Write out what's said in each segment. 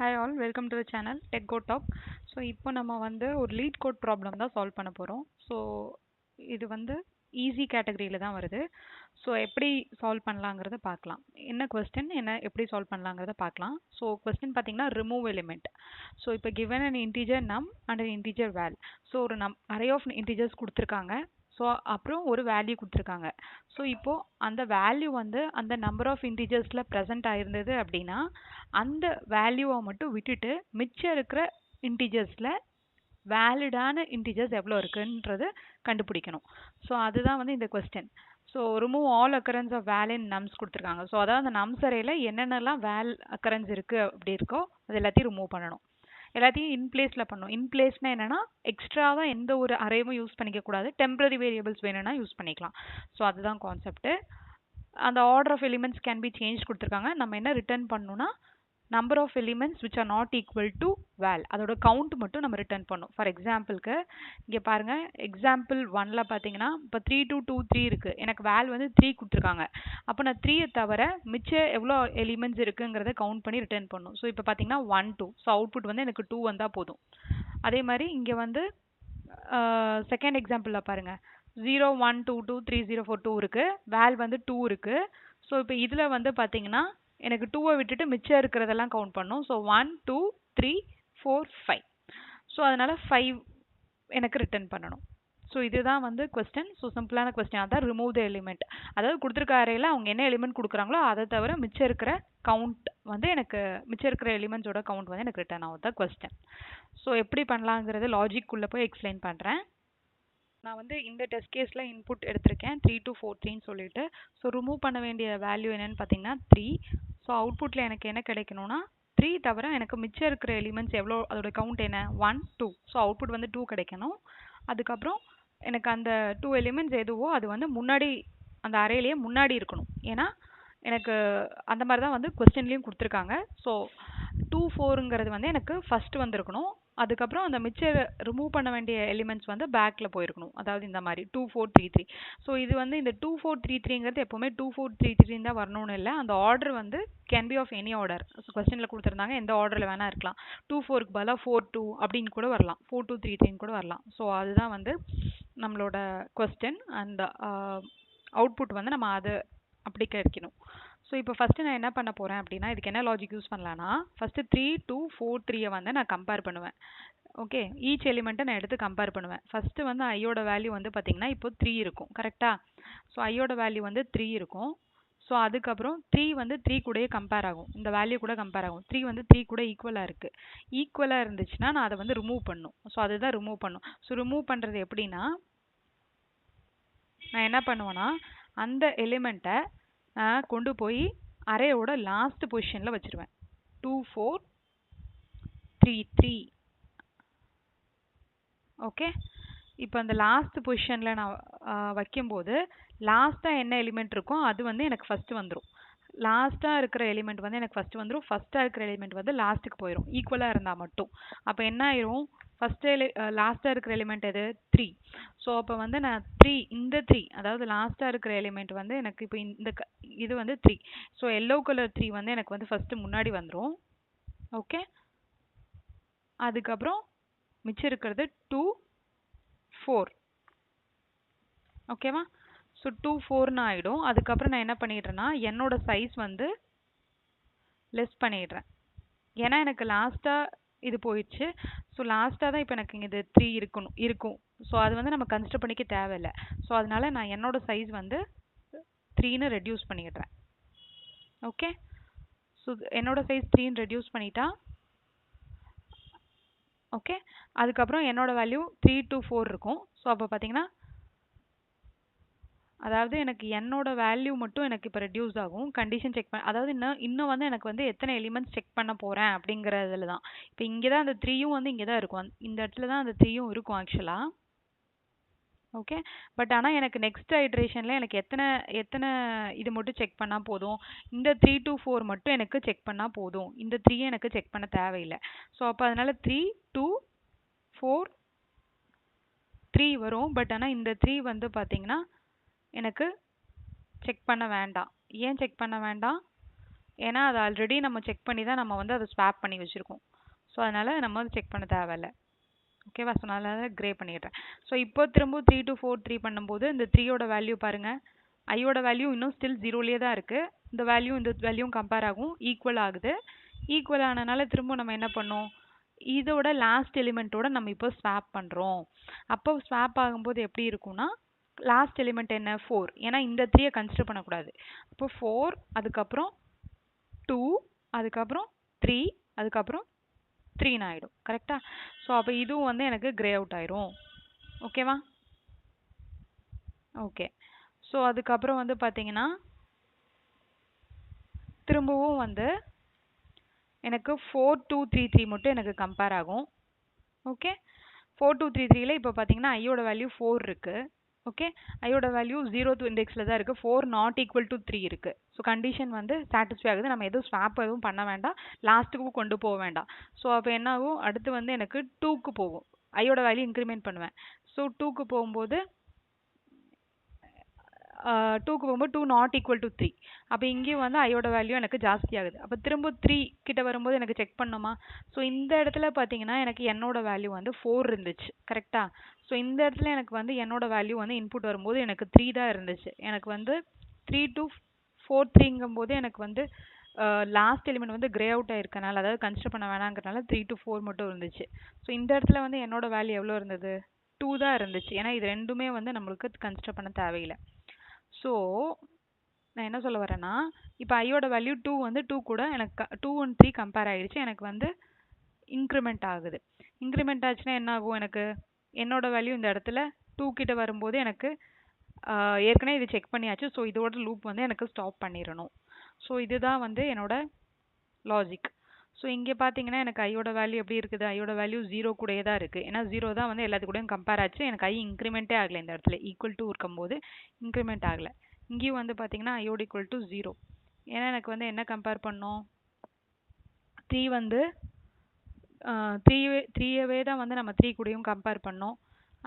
Hi all, welcome to the channel Tech Go Talk. So இப்போ நம்ம வந்து ஒரு லீட் கோட் ப்ராப்ளம் தான் சால்வ் பண்ண போகிறோம். ஸோ இது வந்து ஈஸி கேட்டகரியில் தான் வருது. ஸோ எப்படி சால்வ் பண்ணலாங்கிறத பார்க்கலாம். என்ன கொஸ்டின் என்ன எப்படி சால்வ் பண்ணலாங்கிறத பார்க்கலாம். ஸோ கொஸ்டின் பார்த்தீங்கன்னா ரிமூவ் எலிமெண்ட். ஸோ இப்போ given an integer num and an integer val. So ஒரு array of integers கொடுத்துருக்காங்க. ஸோ அப்புறம் ஒரு வேல்யூ கொடுத்துருக்காங்க. ஸோ இப்போ அந்த வேல்யூ வந்து அந்த நம்பர் ஆஃப் இன்டிஜர்ஸில் ப்ரெசென்ட் ஆயிருந்தது அப்படின்னா அந்த வேல்யூவை மட்டும் விட்டுட்டு மிச்சம் இருக்கிற இன்டிஜர்ஸில் வேலிடான இன்டிஜர்ஸ் எவ்வளோ இருக்குன்றது கண்டுபிடிக்கணும். ஸோ அதுதான் வந்து இந்த question. So remove all occurrences of val in nums கொடுத்துருக்காங்க. ஸோ அதாவது அந்த நம்ஸ் அரேல என்னென்னலாம் வேல் அக்கரன்ஸ் இருக்குது அப்படி இருக்கோ அது எல்லாத்தையும் ரிமூவ் பண்ணணும். எல்லாத்தையும் இன்பிளேஸில் பண்ணணும். இன்பிளேஸ்னா என்னென்னா எக்ஸ்ட்ராவாக எந்த ஒரு அரேவும் யூஸ் பண்ணிக்கக்கூடாது. டெம்பரரி வேரியபிள்ஸ் வேணும்னா யூஸ் பண்ணிக்கலாம். ஸோ அதுதான் கான்செப்ட்டு. அந்த order of elements can be change கொடுத்துருக்காங்க. நம்ம என்ன ரிட்டர்ன் பண்ணணும்னா number of elements which are not equal to val, அதோட கவுண்ட் மட்டும் நம்ம ரிட்டர்ன் பண்ணணும். ஃபார் எக்ஸாம்பிளுக்கு இங்கே பாருங்கள், எக்ஸாம்பிள் 1ல் பார்த்தீங்கன்னா இப்போ 3 2 2 3 இருக்குது. எனக்கு வேல் வந்து 3 கொடுத்துருக்காங்க. அப்போ நான் 3யை தவிர மிச்சம் எவ்வளோ எலிமெண்ட்ஸ் இருக்குங்கிறத கவுண்ட் பண்ணி ரிட்டர்ன் பண்ணணும். ஸோ இப்போ பார்த்தீங்கன்னா 1 2. ஸோ அவுட்புட் வந்து எனக்கு 2 வந்தால் போதும். அதே மாதிரி இங்கே வந்து செகண்ட் எக்ஸாம்பிளில் பாருங்கள், 0 1 2 2 3 0 4 2 இருக்குது. வேல் வந்து 2 இருக்குது. ஸோ இப்போ இதில் வந்து பார்த்தீங்கன்னா எனக்கு 2வை விட்டுட்டு மிச்சம் இருக்கிறதெல்லாம் கவுண்ட் பண்ணும். ஸோ 1 2 3 4 5. ஸோ அதனால் 5 எனக்கு ரிட்டர்ன் பண்ணணும். ஸோ இதுதான் வந்து கொஸ்டின். ஸோ சிம்பிளான கொஸ்டின். அதான் ரிமூவ் த எலிமெண்ட். அதாவது கொடுத்துருக்க அரேல அவங்க என்ன எலிமெண்ட் கொடுக்குறாங்களோ அதை தவிர மிச்சம் இருக்கிற கவுண்ட் வந்து எனக்கு மிச்சம் இருக்கிற எலிமெண்ட்ஸோட கவுண்ட் வந்து எனக்கு ரிட்டர்ன் ஆகும் தான் கொஸ்டின். ஸோ எப்படி பண்ணலாங்கிறது லாஜிக் உள்ள போய் எக்ஸ்பிளைன் பண்ணுறேன். நான் வந்து இந்த டெஸ்ட் கேஸில் இன்புட் எடுத்திருக்கேன் 3 to 4 3ன்னு சொல்லிட்டு. ஸோ ரிமூவ் பண்ண வேண்டிய வேல்யூ என்னன்னு பார்த்தீங்கன்னா 3. ஸோ அவுட்புட்டில் எனக்கு என்ன கிடைக்கணும்னா 3 தவிர எனக்கு மிச்சம் இருக்கிற எலிமெண்ட்ஸ் எவ்வளோ, அதோட கவுண்ட் என்ன 1 2. ஸோ அவுட்புட் வந்து 2 கிடைக்கணும். அதுக்கப்புறம் எனக்கு அந்த 2 எலிமெண்ட்ஸ் எதுவோ அது வந்து முன்னாடி அந்த அரேலேயே முன்னாடி இருக்கணும். ஏன்னா எனக்கு அந்த மாதிரி தான் வந்து கொஸ்டின்லேயும் கொடுத்துருக்காங்க. ஸோ 2 4ங்கிறது வந்து எனக்கு ஃபஸ்ட்டு வந்திருக்கணும். அதுக்கப்புறம் அந்த மிச்சம் ரிமூவ் பண்ண வேண்டிய எலிமெண்ட்ஸ் வந்து பேக்கில் போயிருக்கணும். அதாவது இந்த மாதிரி 2 4 3 3. ஸோ இது வந்து இந்த 2 4 3 3ங்கிறது எப்போவுமே 2 4 3 3 தான் வரணும்னு இல்லை. அந்த ஆர்டர் வந்து can be of any order. So கொஸ்டினில் கொடுத்துருந்தாங்க எந்த ஆர்டரில் வேணால் இருக்கலாம். 2 4க்கு பதிலாக 4 2 அப்படின்னு கூட வரலாம். 4 2 3 3 கூட வரலாம். ஸோ அதுதான் வந்து நம்மளோட கொஸ்டின். அந்த அவுட்புட் வந்து நம்ம அதை அப்படி கிடைக்கணும். ஸோ இப்போ ஃபஸ்ட்டு நான் என்ன பண்ண போகிறேன் அப்படின்னா இதுக்கு என்ன லாஜிக் யூஸ் பண்ணலான்னா ஃபஸ்ட்டு 3 2 4 3யை வந்து நான் கம்பேர் பண்ணுவேன். ஓகே, ஈச் எலிமெண்ட்டை நான் எடுத்து கம்பேர் பண்ணுவேன். ஃபஸ்ட்டு வந்து ஐயோட வேல்யூ வந்து பார்த்தீங்கன்னா இப்போ 3 இருக்கும். கரெக்டாக? ஸோ ஐயோட வேல்யூ வந்து 3 இருக்கும். ஸோ அதுக்கப்புறம் 3 வந்து 3 கூடயே கம்பேர் ஆகும். இந்த வேல்யூ கூட கம்பேர் ஆகும். 3 வந்து 3 கூட ஈக்குவலாக இருக்குது. ஈக்குவலாக இருந்துச்சுன்னா நான் அதை வந்து ரிமூவ் பண்ணும். ஸோ அதுதான் ரிமூவ் பண்ணும். ஸோ ரிமூவ் பண்ணுறது எப்படின்னா நான் என்ன பண்ணுவேன்னா அந்த எலிமெண்ட்டை நான் கொண்டு போய் அரேயோட லாஸ்ட் பொசிஷனில் வச்சுருவேன். 2 4 3 3. ஓகே, இப்போ அந்த லாஸ்ட் பொசிஷனில் நான் வைக்கும்போது லாஸ்ட்டாக என்ன எலிமெண்ட் இருக்கோ அது வந்து எனக்கு ஃபஸ்ட்டு வந்துடும். லாஸ்ட்டாக இருக்கிற எலிமெண்ட் வந்து எனக்கு ஃபஸ்ட்டு வந்துடும். ஃபஸ்ட்டாக இருக்கிற எலிமெண்ட் வந்து லாஸ்ட்டுக்கு போயிடும் ஈக்குவலாக இருந்தால் மட்டும். அப்போ என்ன ஆயிரும், ஃபஸ்ட்டு லாஸ்ட்டாக இருக்கிற எலிமெண்ட் எது 3. ஸோ அப்போ வந்து நான் 3 இந்த 3 அதாவது லாஸ்ட்டாக இருக்கிற எலிமெண்ட் வந்து எனக்கு இப்போ இந்த இது வந்து 3. ஸோ எல்லோ கலர் 3 வந்து எனக்கு வந்து ஃபஸ்ட்டு முன்னாடி வந்துடும். ஓகே, அதுக்கப்புறம் மிச்சம் இருக்கிறது 2 4. ஓகேவா? ஸோ 2 4ன்னு ஆகிடும். அதுக்கப்புறம் நான் என்ன பண்ணிடுறேன்னா என்னோட சைஸ் வந்து லெஸ் பண்ணிடுறேன். ஏன்னா எனக்கு லாஸ்ட்டாக இது போயிடுச்சு. ஸோ லாஸ்ட்டாக தான் இப்போ எனக்கு இங்கே இது 3 இருக்கும். ஸோ அது வந்து நம்ம கன்சிடர் பண்ணிக்க தேவையில்லை. ஸோ அதனால நான் என்னோட சைஸ் வந்து 3ன்னு ரெடியூஸ் பண்ணிடுறேன். ஓகே, ஸோ என்னோட சைஸ் 3ன்னு ரெடியூஸ் பண்ணிட்டா ஓகே. அதுக்கப்புறம் என்னோட வேல்யூ 3 to 4 இருக்கும். ஸோ அப்போ பார்த்தீங்கன்னா அதாவது எனக்கு என்னோட வேல்யூ மட்டும் எனக்கு இப்போ ரெடியூஸ் ஆகும். கண்டிஷன் செக் பண்ண அதாவது இன்னும் வந்து எனக்கு வந்து எத்தனை எலிமெண்ட்ஸ் செக் பண்ண போகிறேன் அப்படிங்கிறதுல தான். இப்போ இங்கே தான் அந்த 3யும் வந்து இங்கே தான் இருக்கும். இந்த இடத்துல தான் அந்த 3யும் இருக்கும் ஆக்சுவலாக. ஓகே, பட் ஆனால் எனக்கு நெக்ஸ்ட் ஐட்ரேஷனில் எனக்கு எத்தனை இது மட்டும் செக் பண்ணால் போதும், இந்த 3 to 4 மட்டும் எனக்கு செக் பண்ணால் போதும். இந்த 3யை எனக்கு செக் பண்ண தேவையில்லை. ஸோ அப்போ அதனால் 3 2 4 3 வரும். பட் ஆனால் இந்த 3 வந்து பார்த்தீங்கன்னா எனக்கு செக் பண்ண வேண்டாம். ஏன் செக் பண்ண வேண்டாம், ஏன்னா அது ஆல்ரெடி நம்ம செக் பண்ணி தான் நம்ம வந்து அதை ஸ்வாப் பண்ணி வச்சுருக்கோம். ஸோ அதனால் நம்ம வந்து செக் பண்ண தேவையில்ல. ஓகேவா? ஸோ நான் அதை கிரே பண்ணிடுறேன். ஸோ இப்போ திரும்ப 3 to 4 3 பண்ணும்போது இந்த 3யோட வேல்யூ பாருங்கள், ஐயோட வேல்யூ இன்னும் ஸ்டில் ஜீரோலேயே தான் இருக்குது. இந்த வேல்யூவும் கம்பேர் ஆகும், ஈக்குவல் ஆகுது. ஈக்குவல் ஆனனால திரும்ப நம்ம என்ன பண்ணோம், இதோட லாஸ்ட் எலிமெண்ட்டோட நம்ம இப்போ ஸ்வாப் பண்ணுறோம். அப்போ ஸ்வாப் ஆகும்போது எப்படி இருக்கும்னா, லாஸ்ட் எலிமெண்ட் என்ன 4, ஏன்னா இந்த 3யை கன்சிடர் பண்ணக்கூடாது. அப்போ 4, அதுக்கப்புறம் 2, அதுக்கப்புறம் 3, அதுக்கப்புறம் 3ன்னு ஆகிடும். கரெக்டா? ஸோ அப்போ இதுவும் வந்து எனக்கு கிரே அவுட் ஆயிரும். ஓகேவா? ஓகே. ஸோ அதுக்கப்புறம் வந்து பார்த்தீங்கன்னா திரும்பவும் வந்து எனக்கு 4 2 3 3 மட்டும் எனக்கு கம்பேர் ஆகும். ஓகே, 4 2 3 3ல இப்போ பார்த்தீங்கன்னா ஐயோட வேல்யூ 4 இருக்கு. ஓகே, ஐயோட வேல்யூ 0th இண்டெக்ஸில் தான் இருக்குது. 4 நாட் ஈக்குவல் டு 3 இருக்குது. ஸோ கண்டிஷன் வந்து சாட்டிஸ்ஃபை ஆகுது. நம்ம எதுவும் ஸ்வாப் எதுவும் பண்ண வேண்டாம், லாஸ்ட்டுக்கும் கொண்டு போக வேண்டாம். ஸோ அப்போ என்ன ஆகும், அடுத்து வந்து எனக்கு 2க்கு போகும். ஐயோட வேல்யூ இன்க்ரிமெண்ட் பண்ணுவேன். ஸோ 2க்கு போகும்போது 2க்கு போகும்போது 2 நாட் ஈக்குவல் டு 3. அப்போ இங்கேயும் வந்து ஐயோட வேல்யூ எனக்கு ஜாஸ்தி ஆகுது. அப்போ திரும்ப 3 கிட்ட வரும்போது எனக்கு செக் பண்ணுமா. ஸோ இந்த இடத்துல பார்த்தீங்கன்னா எனக்கு என்னோட வேல்யூ வந்து 4 இருந்துச்சு. கரெக்டா? ஸோ இந்த இடத்துல எனக்கு வந்து என்னோட வேல்யூ வந்து இன்புட் வரும்போது எனக்கு 3 தான் இருந்துச்சு. எனக்கு வந்து 3 to 4 3ங்கும்போது எனக்கு வந்து லாஸ்ட் எலிமெண்ட் வந்து கிரே அவுட் ஆயிருக்கனால, அதாவது கன்சிடர் பண்ண வேணாங்கிறனால 3 to 4 மட்டும் இருந்துச்சு. ஸோ இந்த இடத்துல வந்து என்னோட வேல்யூ எவ்வளோ இருந்தது, 2 தான் இருந்துச்சு. ஏன்னா இது ரெண்டுமே வந்து நம்மளுக்கு கன்சிடர் பண்ண தேவையில்லை. ஸோ நான் என்ன சொல்ல வரேன்னா, இப்போ ஐயோட வேல்யூ 2 வந்து 2 கூட எனக்கு 2 and 3 கம்பேர் ஆகிடுச்சு. எனக்கு வந்து இன்க்ரிமெண்ட் ஆகுது. இன்க்ரிமெண்ட் ஆச்சுன்னா என்ன ஆகும், எனக்கு என்னோட வேல்யூ இந்த இடத்துல 2 கிட்ட வரும்போது எனக்கு ஏற்கனவே இது செக் பண்ணியாச்சு. ஸோ இதோட லூப் வந்து எனக்கு ஸ்டாப் பண்ணிடணும். ஸோ இதுதான் வந்து என்னோட லாஜிக். ஸோ இங்கே பார்த்தீங்கன்னா எனக்கு ஐயோட வேல்யூ எப்படி இருக்குது, ஐயோட வேல்யூ 0 கூடயே தான் இருக்குது. ஏன்னா 0 தான் வந்து எல்லாத்து கூடயும் கம்பேர் ஆச்சு. எனக்கு ஐ இன்க்ரிமெண்ட்டே ஆகலை. இந்த இடத்துல ஈக்குவல் டு இருக்கும்போது இன்க்ரிமெண்ட் ஆகலை. இங்கேயும் வந்து பார்த்தீங்கன்னா ஐயோட ஈக்குவல் டு 0. ஏன்னா எனக்கு வந்து என்ன கம்பேர் பண்ணோம், 3 வந்து 3யவே தான் வந்து நம்ம 3 கூடயும் கம்பேர் பண்ணோம்.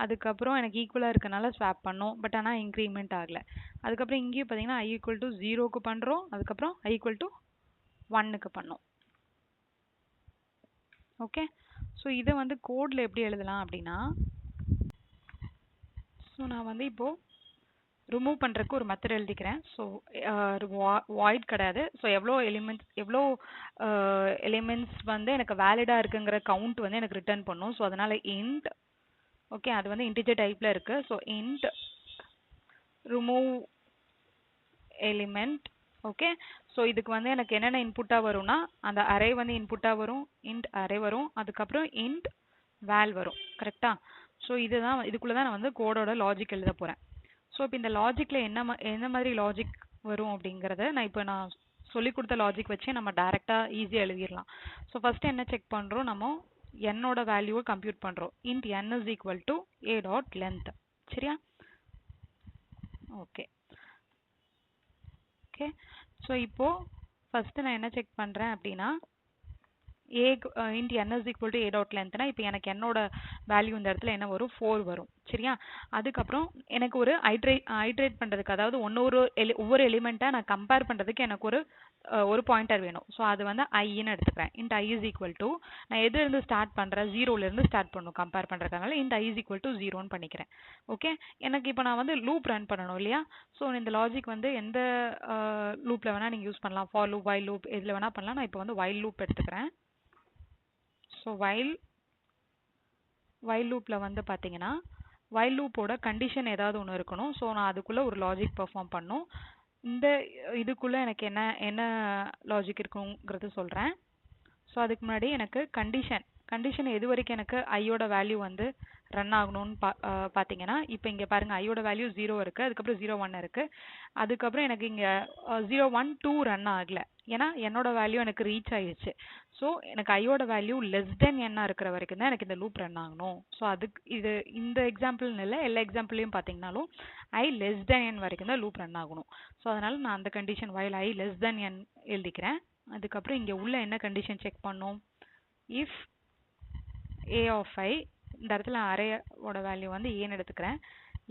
அதுக்கப்புறம் எனக்கு ஈக்குவலாக இருக்கனால ஸ்வாப் பண்ணோம். பட் ஆனால் இன்க்ரிமெண்ட் ஆகலை. அதுக்கப்புறம் இங்கேயும் பார்த்தீங்கன்னா ஐ ஈக்குவல் டு 0க்கு பண்ணுறோம். அதுக்கப்புறம் ஐ ஈக்குவல் டு 1க்கு பண்ணோம். ஓகே, ஸோ இதை வந்து கோடில் எப்படி எழுதலாம் அப்படின்னா, ஸோ நான் வந்து இப்போது ரிமூவ் பண்ணுறதுக்கு ஒரு மெத்தட் எழுதிக்கிறேன். ஸோ வாய்ட் கிடையாது. ஸோ எவ்வளோ எலிமெண்ட்ஸ் வந்து எனக்கு வேலிடாக இருக்குங்கிற கவுண்ட் வந்து எனக்கு ரிட்டர்ன் பண்ணும். ஸோ அதனால் இன்ட், ஓகே, அது வந்து இன்டிஜர் டைப்பில் இருக்குது. So int remove element. Okay, so இதுக்கு வந்து எனக்கு என்னென்ன இன்புட்டாக வரும்னா, அந்த அரே வந்து இன்புட்டாக வரும், இன்ட் அரே வரும், அதுக்கப்புறம் இன்ட் வேல் வரும். கரெக்டாக? ஸோ இதுக்குள்ளே தான் நான் வந்து கோடோட லாஜிக் எழுத போகிறேன். ஸோ இப்போ இந்த லாஜிக்கில் என்ன மாதிரி லாஜிக் வரும் அப்படிங்கிறத நான் சொல்லிக் கொடுத்த லாஜிக் வச்சு நம்ம டேரெக்டாக ஈஸியாக எழுதிடலாம். ஸோ ஃபஸ்ட்டு என்ன செக் பண்ணுறோம், நம்ம என்னோட வேல்யூவை கம்ப்யூட் பண்ணுறோம். Int n is equal to a dot length. சரியா? ஓகே. ஓகே, ஸோ இப்போது ஃபஸ்ட்டு நான் என்ன செக் பண்ணுறேன் அப்படின்னா, int n is equal to a dot லென்த்னா இப்போ எனக்கு என்னோட வேல்யூ இந்த இடத்துல என்ன வரும், 4 வரும். சரியா? அதுக்கப்புறம் எனக்கு ஒரு ஐட்ரேட் பண்ணுறதுக்கு, அதாவது ஒவ்வொரு எலிமெண்ட்டாக நான் கம்பேர் பண்ணுறதுக்கு எனக்கு ஒரு பாயிண்டர் வேணும். ஸோ அது வந்து ஐன்னு எடுத்துக்கிறேன். Int i is equal to, நான் எதுலேருந்து ஸ்டார்ட் பண்ணுறேன், 0லேருந்து ஸ்டார்ட் பண்ணணும் கம்பேர் பண்ணுறதுனால int i is equal to 0ன்னு பண்ணிக்கிறேன். ஓகே, எனக்கு இப்போ நான் வந்து லூப் ரன் பண்ணணும் இல்லையா? ஸோ இந்த லாஜிக் வந்து எந்த லூப்பில் வேணால் நீங்கள் யூஸ் பண்ணலாம். ஃபார் லூப், வைல் லூப், எதில் வேணால் பண்ணலாம். நான் இப்போ வந்து வைல் லூப் எடுத்துக்கிறேன். ஸோ வைல் லூப்பில் வந்து பார்த்தீங்கன்னா, வைல் லூப்போட கண்டிஷன் ஏதாவது ஒன்று இருக்கணும். ஸோ நான் அதுக்குள்ளே ஒரு லாஜிக் பெர்ஃபார்ம் பண்ணும். இந்த இதுக்குள்ளே எனக்கு என்ன லாஜிக் இருக்குங்கிறது சொல்கிறேன். ஸோ அதுக்கு முன்னாடி எனக்கு கண்டிஷன் எது வரைக்கும் எனக்கு ஐயோட வேல்யூ வந்து ரன் ஆகணும்னு பார்த்தீங்கன்னா, இப்போ இங்கே பாருங்கள், ஐயோட வேல்யூ 0 இருக்குது, அதுக்கப்புறம் 0 1 இருக்குது. அதுக்கப்புறம் எனக்கு இங்கே 0 1 2 ரன் ஆகலை. ஏன்னா என்னோட வேல்யூ எனக்கு ரீச் ஆகிடுச்சு. ஸோ எனக்கு ஐயோட வேல்யூ லெஸ் தென் என்ன இருக்கிற வரைக்கும் தான் எனக்கு இந்த லூப் ரன் ஆகணும். ஸோ அதுக்கு இந்த எக்ஸாம்பிள்னு இல்லை, எல்லா எக்ஸாம்பிளையும் பார்த்தீங்கன்னாலும் ஐ லெஸ் தென் என் வரைக்கும் தான் லூப் ரன் ஆகணும். ஸோ அதனால் நான் அந்த condition while i less than n எழுதிக்கிறேன். அதுக்கப்புறம் இங்கே உள்ள என்ன கண்டிஷன் செக் பண்ணோம், இஃப் a of I, இந்த இடத்துல அரேவோட வேல்யூ வந்து ஏன்னு எடுத்துக்கிறேன்.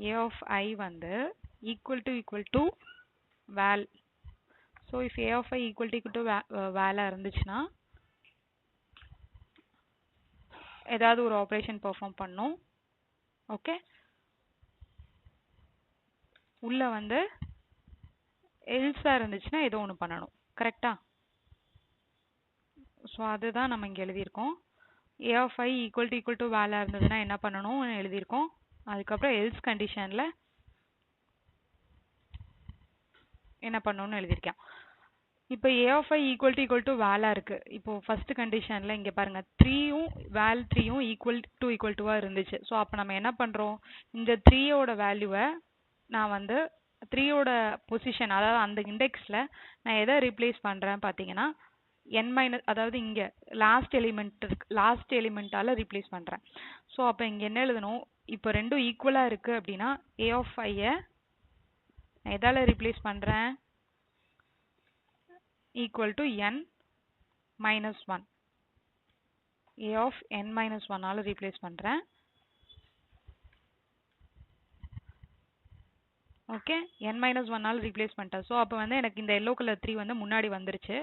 a of I வந்து equal to val. So so if a of I equal to வேலை இருந்துச்சுன்னா ஏதாவது ஒரு ஆப்ரேஷன் பெர்ஃபார்ம் பண்ணும். ஓகே, உள்ள வந்து எல்ஸாக இருந்துச்சுன்னா ஏதோ ஒன்று பண்ணணும். கரெக்டா? ஸோ அதுதான் நம்ம இங்கே எழுதியிருக்கோம். ஏ ஆஃப் ஐ ஈக்குவல் டு வேலை இருந்ததுன்னா என்ன பண்ணணும் எழுதியிருக்கோம். அதுக்கப்புறம் எல்ஸ் கண்டிஷனில் என்ன பண்ணணும்னு எழுதியிருக்கேன். இப்போ ஏ ஆஃப் ஐ ஈக்குவல் டு வேலை இருக்குது. இப்போ ஃபர்ஸ்ட் கண்டிஷனில் இங்கே பாருங்கள், 3யும் வேல் 3யும் ஈக்குவல் டுவாக இருந்துச்சு. ஸோ அப்போ நம்ம என்ன பண்ணுறோம், இந்த 3யோட வேல்யூவை நான் வந்து 3யோட பொசிஷன், அதாவது அந்த இண்டெக்ஸில் நான் எதை ரீப்ளேஸ் பண்ணுறேன் பார்த்தீங்கன்னா n மைனஸ், அதாவது இங்கே லாஸ்ட் எலிமெண்ட்டால் ரீப்ளேஸ் பண்ணுறேன். ஸோ அப்போ இங்கே என்ன எழுதணும், இப்போ ரெண்டும் ஈக்குவலாக இருக்குது அப்படின்னா ஏ ஆஃப் ஐயை நான் எதால் ரீப்ளேஸ் பண்ணுறேன், equal to n minus 1, a of n minus 1ஆல் ரீப்ளேஸ் பண்ணுறேன். ஓகே, n மைனஸ் 1ஆல் ரீப்ளேஸ் பண்ணிட்டேன். ஸோ அப்போ வந்து எனக்கு இந்த எல்லோ கலர் 3 வந்து முன்னாடி வந்துருச்சு.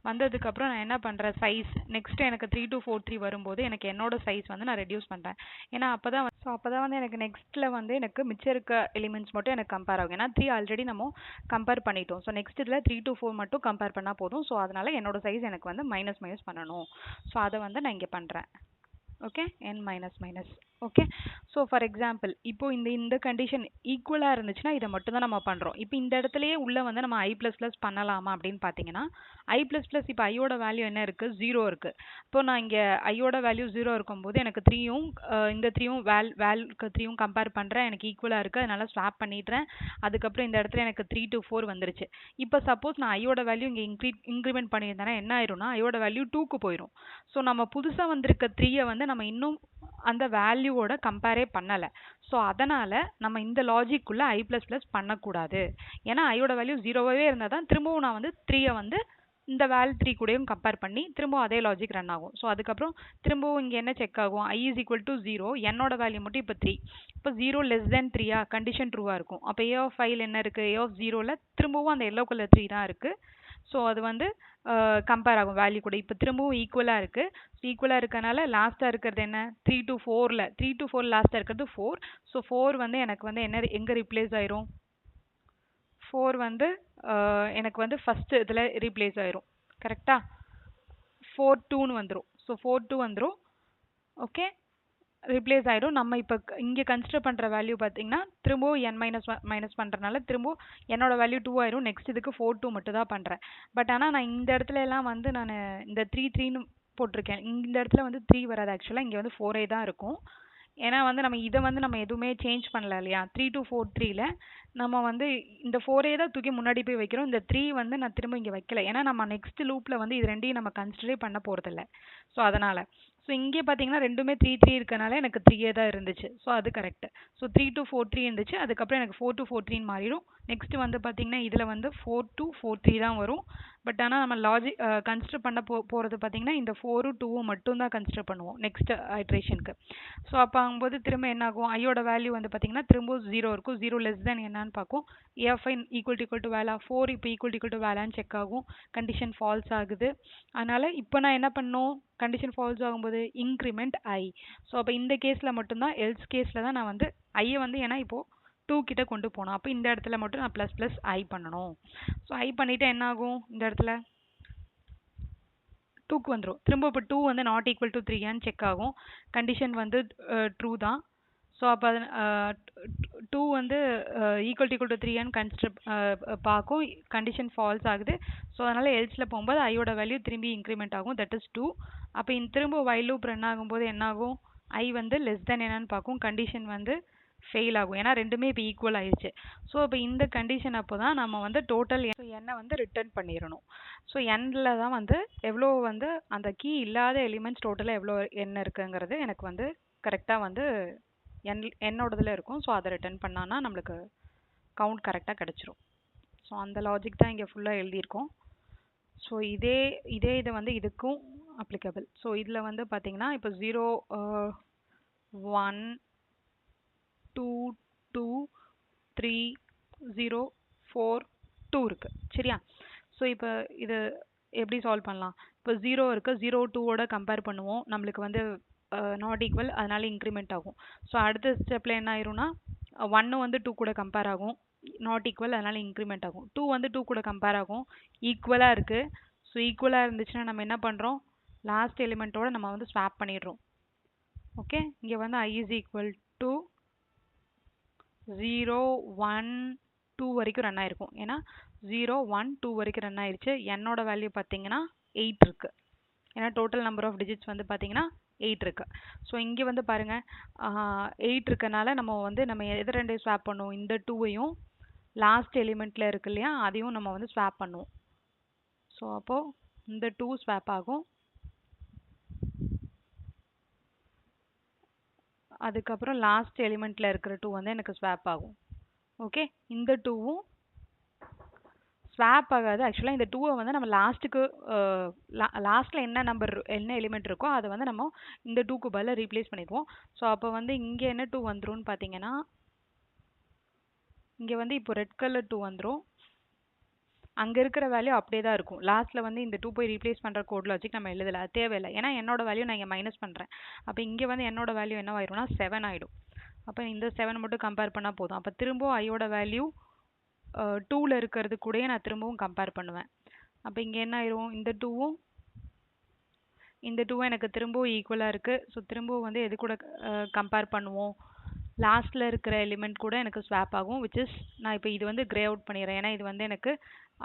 வந்ததுக்கப்புறம் நான் என்ன பண்ணுறேன், சைஸ் நெக்ஸ்ட்டு எனக்கு 3 2 4 3 வரும்போது எனக்கு என்னோட சைஸ் வந்து நான் ரெடியூஸ் பண்ணுறேன். ஏன்னா அப்போ தான் வந்து எனக்கு நெக்ஸ்ட்டில் வந்து எனக்கு மிச்சம் இருக்க எலிமெண்ட்ஸ் மட்டும் எனக்கு கம்பேர் ஆகும். ஏன்னா 3 ஆல்ரெடி நம்ம கம்பேர் பண்ணிட்டோம். ஸோ நெக்ஸ்ட் இதில் 3 to 4 மட்டும் கம்பேர் பண்ணால் போதும். ஸோ அதனால் என்னோட சைஸ் எனக்கு வந்து மைனஸ் பண்ணணும். ஸோ அதை வந்து நான் இங்கே பண்ணுறேன். Okay, n minus minus. Okay, so for example இப்போ இந்த கண்டிஷன் ஈக்குவலாக இருந்துச்சுன்னா இதை மட்டும் தான் நம்ம பண்ணுறோம். இப்போ இந்த இடத்துலையே உள்ளே வந்து நம்ம i ப்ளஸ் ப்ளஸ் பண்ணலாமா அப்படின்னு பார்த்தீங்கன்னா i ப்ளஸ் ப்ளஸ் இப்போ ஐயோட வேல்யூ என்ன இருக்குது, 0 இருக்குது. இப்போ நான் இங்கே ஐயோட வேல்யூ 0 இருக்கும்போது எனக்கு 3யும் இந்த 3யும் வேல்க்கு 3யும் கம்பேர் பண்ணுறேன், எனக்கு ஈக்குவலாக இருக்குது, அதனால ஸ்வாப் பண்ணிடுறேன். அதுக்கப்புறம் இந்த இடத்துல எனக்கு 3 to 4 வந்துருச்சு. இப்போ சப்போஸ் நான் ஐயோட வேல்யூ இங்கே இன்க்ரிமெண்ட் பண்ணியிருந்தேன்னா என்ன ஆயிரும்னா ஐயோட வேல்யூ 2க்கு போயிடும். ஸோ நம்ம புதுசாக வந்திருக்க 3யை வந்து நம்ம இன்னும் அந்த வேல்யூவோட கம்பேரே பண்ணலை. ஸோ அதனால் நம்ம இந்த லாஜிக்குள்ளே i ப்ளஸ் ப்ளஸ் பண்ணக்கூடாது. ஏன்னா ஐயோட வேல்யூ 0வாகவே இருந்தால் தான் திரும்பவும் நான் வந்து 3யை வந்து இந்த வேல் 3 கூடயும் கம்பேர் பண்ணி திரும்பவும் அதே லாஜிக் ரன் ஆகும். ஸோ அதுக்கப்புறம் திரும்பவும் இங்கே என்ன செக் ஆகும், i இஸ் ஈக்குவல் டு 0, என்னோட வேல்யூ மட்டும் இப்போ 3. இப்போ 0 லெஸ் தென் 3யா கண்டிஷன் ட்ரூவாக இருக்கும். அப்போ ஏ ஆஃப் ஐயில் என்ன இருக்குது, ஏ ஆஃப் 0ல் திரும்பவும் அந்த எல்லோ கலர் 3 தான் இருக்குது. ஸோ அது வந்து கம்பேர் ஆகும் வேல்யூ கூட. இப்போ திரும்பவும் ஈக்குவலாக இருக்குது. ஈக்குவலாக இருக்கனால லாஸ்ட்டாக இருக்கிறது என்ன, 3 to 4ல் 3 to 4 லாஸ்ட்டாக இருக்கிறது 4. ஸோ 4 வந்து எனக்கு வந்து என்ன எங்கே ரீப்ளேஸ் ஆயிரும், 4 வந்து எனக்கு வந்து ஃபஸ்ட்டு இதில் ரீப்ளேஸ் ஆயிரும். கரெக்டாக 4 2ன்னு வந்துடும். ஸோ 4 2 வந்துடும். ஓகே, ரீப்ளேஸ் ஆகிடும். நம்ம இப்போ இங்கே கன்சிடர் பண்ணுற வேல்யூ பார்த்தீங்கன்னா திரும்பவும் n மைனஸ் பண்ணுறதுனால திரும்பவும் என்னோட வேல்யூ 2 ஆயிரும். நெக்ஸ்ட் இதுக்கு 4 2 மட்டும் தான் பண்ணுறேன். பட் ஆனால் நான் இந்த இடத்துல எல்லாம் வந்து நான் இந்த 3 3ன்னு போட்டிருக்கேன். இந்த இடத்துல வந்து 3 வராது, ஆக்சுவலாக இங்கே வந்து 4 தான் இருக்கும். ஏன்னா வந்து நம்ம இதை வந்து நம்ம எதுவுமே சேஞ்ச் பண்ணல இல்லையா. 3 to 4 3ல நம்ம வந்து இந்த 4 தான் தூக்கி முன்னாடி போய் வைக்கிறோம். இந்த 3 வந்து நான் திரும்ப இங்கே வைக்கல. ஏன்னா நம்ம நெக்ஸ்ட் லூப்பில் வந்து இது ரெண்டையும் நம்ம கன்சிடரே பண்ண போகிறதில்ல. ஸோ அதனால் ஸோ இங்கே பார்த்தீங்கன்னா ரெண்டுமே 3 3 இருக்கனால எனக்கு 3 தான் இருந்துச்சு. ஸோ அது கரெக்ட். ஸோ 3 to 4 3 இருந்துச்சு. அதுக்கப்புறம் எனக்கு 4 to 4 3 மாறிடும். நெக்ஸ்ட் வந்து பார்த்தீங்கன்னா இதில் வந்து 4 to 4 3 தான் வரும். பட் ஆனால் நம்ம லாஜிக் கன்சிடர் பண்ண போகிறது பார்த்தீங்கன்னா இந்த 4 2 மட்டும் தான் கன்சிடர் பண்ணுவோம் நெக்ஸ்ட் ஐட்ரேஷனுக்கு. ஸோ அப்போ ஆகும்போது திரும்ப என்ன ஆகும், ஐயோட வேல்யூ வந்து பார்த்தீங்கன்னா திரும்ப 0 இருக்கும். 0 லெஸ் தென் என்னன்னு பார்க்கும். ஏஎஃப்ஐ ஈக்குவல் டு வேலா 4 இப்போ ஈக்குவல் டு வேலான்னு செக் ஆகும். கண்டிஷன் ஃபால்ஸ் ஆகுது. அதனால் இப்போ நான் என்ன பண்ணணும், கண்டிஷன் ஃபால்ஸ் ஆகும்போது இன்க்ரிமெண்ட் ஐ. ஸோ அப்போ இந்த கேஸில் மட்டும்தான், எல்ஸ் கேஸில் தான் நான் வந்து ஐயை வந்து ஏன்னா இப்போது 2 கிட்ட கொண்டு போகணும். அப்போ இந்த இடத்துல மட்டும் நான் ப்ளஸ் ப்ளஸ் ஐ பண்ணணும். ஸோ ஐ பண்ணிவிட்டு என்ன ஆகும், இந்த இடத்துல 2க்கு வந்துடும். திரும்ப இப்போ 2 வந்து நாட் ஈக்குவல் டு 3ஆன்னு செக் ஆகும். கண்டிஷன் வந்து ட்ரூ தான். ஸோ அப்போ அது 2 வந்து ஈக்குவல் டு 3ஆன்னு கன்சிடர் பார்க்கும். கண்டிஷன் ஃபால்ஸ் ஆகுது. ஸோ அதனால் எல்ஸில் போகும்போது ஐயோட வேல்யூ திரும்பி இன்க்ரிமெண்ட் ஆகும், தட் இஸ் 2. அப்போ திரும்ப வைல் லூப் ரன் ஆகும்போது என்ன ஆகும், ஐ வந்து லெஸ் தென் என்னன்னு பார்க்கும். கண்டிஷன் வந்து ஃபெயில் ஆகும். ஏன்னா ரெண்டுமே இப்போ ஈக்குவல் ஆயிடுச்சு. ஸோ இப்போ இந்த கண்டிஷன் அப்போ தான் நம்ம வந்து டோட்டல் எண்ணை வந்து ரிட்டர்ன் பண்ணிடணும். ஸோ எண்ணில் தான் வந்து எவ்வளோ வந்து அந்த கீ இல்லாத எலிமெண்ட்ஸ் டோட்டலாக எவ்வளோ எண் இருக்குங்கிறது எனக்கு வந்து கரெக்டாக வந்து என்னோடதில் இருக்கும். ஸோ அதை ரிட்டர்ன் பண்ணான்னா நம்மளுக்கு கவுண்ட் கரெக்டாக கிடச்சிரும். ஸோ அந்த லாஜிக் தான் இங்கே ஃபுல்லாக எழுதியிருக்கோம். ஸோ இதே இது வந்து இதுக்கும் அப்ளிகபிள். ஸோ இதில் வந்து பார்த்தீங்கன்னா இப்போ 0 1 2 2 3 0 4 2 இருக்குது. சரியா? ஸோ ஸோ இப்போ இது எப்படி சால்வ் பண்ணலாம்? இப்போ 0 இருக்குது, 0 2ஓட கம்பேர் பண்ணுவோம். நம்மளுக்கு வந்து நாட் ஈக்குவல், அதனால இன்க்ரிமெண்ட் ஆகும். ஸோ அடுத்த ஸ்டெப்பில் என்ன ஆயிரும்னா 1 வந்து 2 கூட கம்பேர் ஆகும், நாட் ஈக்குவல், அதனால இன்க்ரிமெண்ட் ஆகும். 2 வந்து 2 கூட கம்பேர் ஆகும், ஈக்குவலாக இருக்குது. ஸோ ஈக்குவலாக இருந்துச்சுன்னா நம்ம என்ன பண்ணுறோம், லாஸ்ட் எலிமெண்ட்டோட நம்ம வந்து ஸ்வாப் பண்ணிடுறோம். ஓகே, இங்கே வந்து I is equal to 0 1 2 வரைக்கும் ரன் ஆயிருக்கும். ஏன்னா 0 1 2 வரைக்கும் ரன் ஆயிருச்சு. என்னோட வேல்யூ பார்த்தீங்கன்னா 8 இருக்கு. ஏன்னா டோட்டல் நம்பர் ஆஃப் டிஜிட்ஸ் வந்து பார்த்தீங்கன்னா 8 இருக்கு. ஸோ இங்கே வந்து பாருங்க 8 இருக்கனால நம்ம வந்து நம்ம எது ரெண்டையும் ஸ்வாப் பண்ணுவோம், இந்த 2வையும் லாஸ்ட் எலிமெண்ட்ல இருக்கு இல்லையா அதையும் நம்ம வந்து ஸ்வாப் பண்ணுவோம். ஸோ அப்போ இந்த 2 ஸ்வாப் ஆகும். அதுக்கப்புறம் லாஸ்ட் எலிமெண்ட்ல இருக்கிற 2 வந்து எனக்கு ஸ்வாப் ஆகும். ஓகே, இந்த 2வும் ஸ்வாப் ஆகாது. ஆக்சுவலாக இந்த 2வை வந்து நம்ம லாஸ்ட்டுக்கு லாஸ்ட்டில் என்ன நம்பர் என்ன எலிமெண்ட் இருக்கோ அதை வந்து நம்ம இந்த 2க்கு பதிலாக ரீப்ளேஸ் பண்ணிடுவோம். ஸோ அப்போ வந்து இங்கே என்ன 2 வந்துரும்னு பார்த்தீங்கன்னா, இங்கே வந்து இப்போ ரெட் கலர் 2 வந்துடும். அங்கே இருக்கிற வேல்யூ அப்படியே தான் இருக்கும். லாஸ்ட்டில் வந்து இந்த 2 போய் ரீப்ளேஸ் பண்ணுற கோட் லாஜிக் நம்ம எழுதலை, அது தேவையில்லை. ஏன்னா என்னோட வேல்யூ நான் இங்கே மைனஸ் பண்ணுறேன். அப்போ இங்கே வந்து என்னோட வேல்யூ என்ன ஆயிரும்னா 7 ஆகிடும். அப்போ இந்த 7 மட்டும் கம்பேர் பண்ணால் போதும். அப்போ திரும்பவும் ஐயோட வேல்யூ 2ல் இருக்கிறது கூடயே நான் திரும்பவும் கம்பேர் பண்ணுவேன். அப்போ இங்கே என்ன ஆயிரும், இந்த 2வும் இந்த 2வும் எனக்கு திரும்பவும் ஈக்குவலாக இருக்குது. ஸோ திரும்பவும் வந்து எது கூட கம்பேர் பண்ணுவோம், லாஸ்ட்டில் இருக்கிற எலிமெண்ட் கூட எனக்கு ஸ்வாப் ஆகும். விச் இஸ் நான் இப்போ இது வந்து கிரே அவுட் பண்ணிடுறேன். ஏன்னா இது வந்து எனக்கு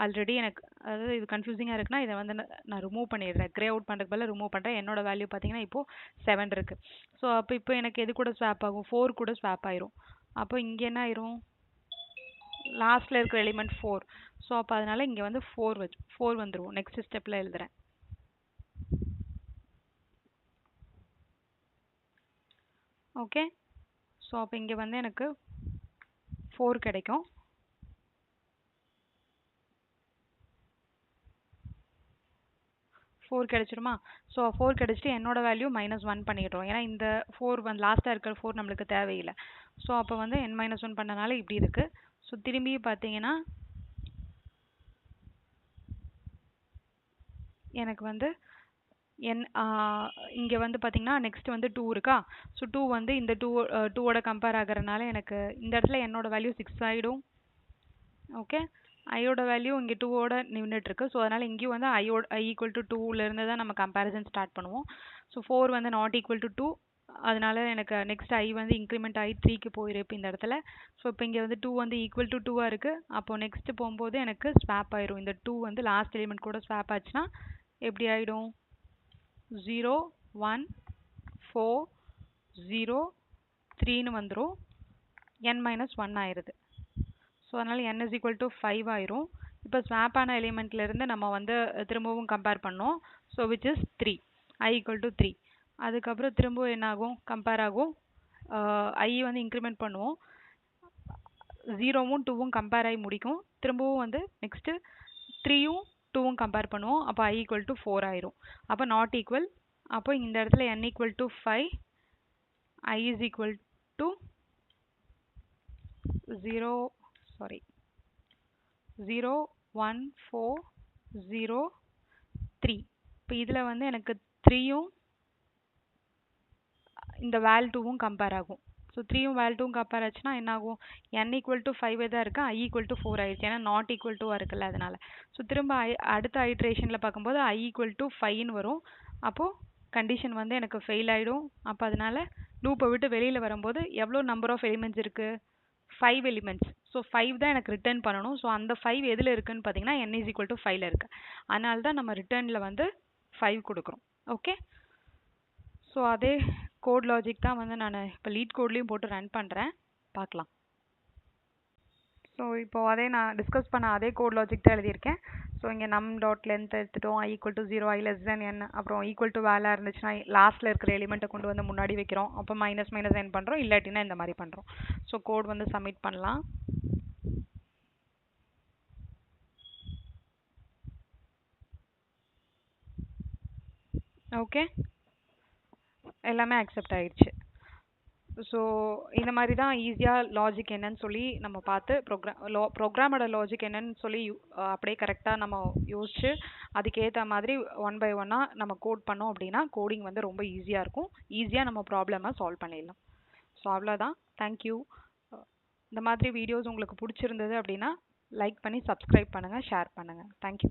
ஆல்ரெடி எனக்கு அதாவது இது கன்ஃபியூசிங்காக இருக்குன்னா இதை வந்து நான் ரிமூவ் பண்ணிடுறேன். கிரே அவுட் பண்ணுறதுக்கு பதிலாக ரிமூவ் பண்ணுறேன். என்னோட வேல்யூ பார்த்தீங்கன்னா இப்போது 7 இருக்குது. ஸோ அப்போ இப்போ எனக்கு எது கூட ஸ்வாப் ஆகும், 4 கூட ஸ்வாப் ஆயிரும். அப்போ இங்கே என்ன ஆயிரும், லாஸ்ட்டில் இருக்கிற எலிமெண்ட் 4. ஸோ அப்போ அதனால் இங்கே வந்து 4 வந்துடும். நெக்ஸ்ட் ஸ்டெப்பில் எழுதுகிறேன். ஓகே, ஸோ அப்போ இங்கே வந்து எனக்கு 4 கிடைக்கும். ஃபோர் கிடைச்சிருமா? ஸோ 4 கிடைச்சிட்டு என்னோட வேல்யூ -1 பண்ணிக்கிட்டோம். ஏன்னா இந்த 4 வந்து லாஸ்ட்டாக இருக்கிற 4 நம்மளுக்கு தேவையில்லை. ஸோ அப்போ வந்து n-1 பண்ணனால இப்படி இருக்குது. ஸோ திரும்பி பார்த்தீங்கன்னா எனக்கு வந்து இங்கே வந்து பார்த்தீங்கன்னா நெக்ஸ்ட் வந்து 2 இருக்கா. ஸோ 2 வந்து இந்த 2ஓட கம்பேர் ஆகிறதுனால எனக்கு இந்த இடத்துல என்னோட வேல்யூ 6 ஆகிடும். ஓகே, ஐயோட வேல்யூ இங்கே 2ஓட நின்றுட்டு இருக்கு. ஸோ அதனால் இங்கேயும் வந்து I ஈக்குவல் டு 2லேருந்து தான் நம்ம கம்பேரிசன் ஸ்டார்ட் பண்ணுவோம். ஸோ 4 வந்து நாட் ஈக்குவல் டு 2, அதனால எனக்கு நெக்ஸ்ட் I வந்து இன்க்ரிமெண்ட் ஆகி 3க்கு போயிடும் இப்போ இந்த இடத்துல. ஸோ இப்போ இங்கே வந்து 2 வந்து ஈக்குவல் டு 2ஆக இருக்குது. அப்போது நெக்ஸ்ட் போகும்போது எனக்கு ஸ்வாப் ஆயிரும். இந்த 2 வந்து லாஸ்ட் எலிமெண்ட் கூட ஸ்வாப் ஆச்சுன்னா எப்படி ஆகிடும், 0 1 4 0 3ன்னு வந்துடும். n-1 ஆயிடுது. ஸோ அதனால் n is equal to 5 ஆயிரும். இப்போ ஸ்வாப் ஆன எலிமெண்ட்லேருந்து நம்ம வந்து திரும்பவும் கம்பேர் பண்ணோம். So which is 3, I equal to 3. அதுக்கப்புறம் திரும்பவும் என்ன ஆகும், கம்பேர் ஆகும். I வந்து இன்க்ரிமெண்ட் பண்ணுவோம். 0வும் 2வும் கம்பேர் ஆகி முடிக்கும். திரும்பவும் வந்து நெக்ஸ்ட்டு 3யும் 2வும் கம்பேர் பண்ணுவோம். அப்போ I equal to 4 ஆயிரும். அப்போ நாட் ஈக்குவல். அப்போ இந்த இடத்துல n equal to 5, I is equal to 0 1 4 0 3. இப்போ இதில் வந்து எனக்கு 3யும் இந்த வேல் 2வும் கம்பேர் ஆகும். ஸோ 3யும் வேல் 2வும் கம்பேர் ஆச்சுன்னா என்ன ஆகும், n equal to 5 தான் இருக்குது, I equal to 4 ஆயிடுச்சு. ஏன்னா நாட் ஈக்குவல் டு இருக்குல்ல அதனால. ஸோ திரும்ப அடுத்த ஐட்ரேஷனில் பார்க்கும்போது I equal to 5ன்னு வரும். அப்போது கண்டிஷன் வந்து எனக்கு ஃபெயில் ஆகிடும். அப்போ அதனால லூப்பை விட்டு வெளியில் வரும்போது எவ்வளோ நம்பர் ஆஃப் எலிமெண்ட்ஸ் இருக்குது, 5 எலிமெண்ட்ஸ். ஸோ 5 தான் எனக்கு ரிட்டர்ன் பண்ணணும். ஸோ அந்த 5 எதில் இருக்குன்னு பார்த்தீங்கன்னா n is equal to 5ல் இருக்குது. அதனால தான் நம்ம ரிட்டர்னில் வந்து 5 கொடுக்குறோம். ஓகே, ஸோ அதே கோட் லாஜிக் தான் வந்து நான் இப்போ லீட் கோட்லேயும் போட்டு ரன் பண்ணுறேன், பார்க்கலாம். ஸோ இப்போது அதே நான் டிஸ்கஸ் பண்ண அதே கோட் லாஜிக் தான் எழுதியிருக்கேன். ஸோ இங்கே நம் டாட் லென்த் எடுத்துட்டோம், I equal to 0, I less than n. அப்புறம் ஈக்குவல் டு வேலாக இருந்துச்சுன்னா லாஸ்ட்டில் இருக்கிற எலிமெண்ட்டை கொண்டு வந்து முன்னாடி வைக்கிறோம். அப்போ மைனஸ் n பண்ணுறோம், இல்லாட்டினா இந்த மாதிரி பண்ணுறோம். ஸோ கோட் வந்து சப்மிட் பண்ணலாம். ஓகே, எல்லாமே அக்செப்ட் ஆயிடுச்சு. ஸோ இந்த மாதிரி தான் ஈஸியாக லாஜிக் என்னன்னு சொல்லி நம்ம பார்த்து ப்ரோக்ராமோட லாஜிக் என்னன்னு சொல்லி அப்படியே கரெக்டாக நம்ம யோசிச்சு அதுக்கேற்ற மாதிரி ஒன் பை ஒன்னாக நம்ம கோட் பண்ணோம் அப்படின்னா கோடிங் வந்து ரொம்ப ஈஸியாக இருக்கும். ஈஸியாக நம்ம ப்ராப்ளமை சால்வ் பண்ணிடலாம். ஸோ அவ்வளோதான். தேங்க்யூ. இந்த மாதிரி வீடியோஸ் உங்களுக்கு பிடிச்சிருந்தது அப்படின்னா லைக் பண்ணி சப்ஸ்கிரைப் பண்ணுங்கள், ஷேர் பண்ணுங்கள். தேங்க்யூ.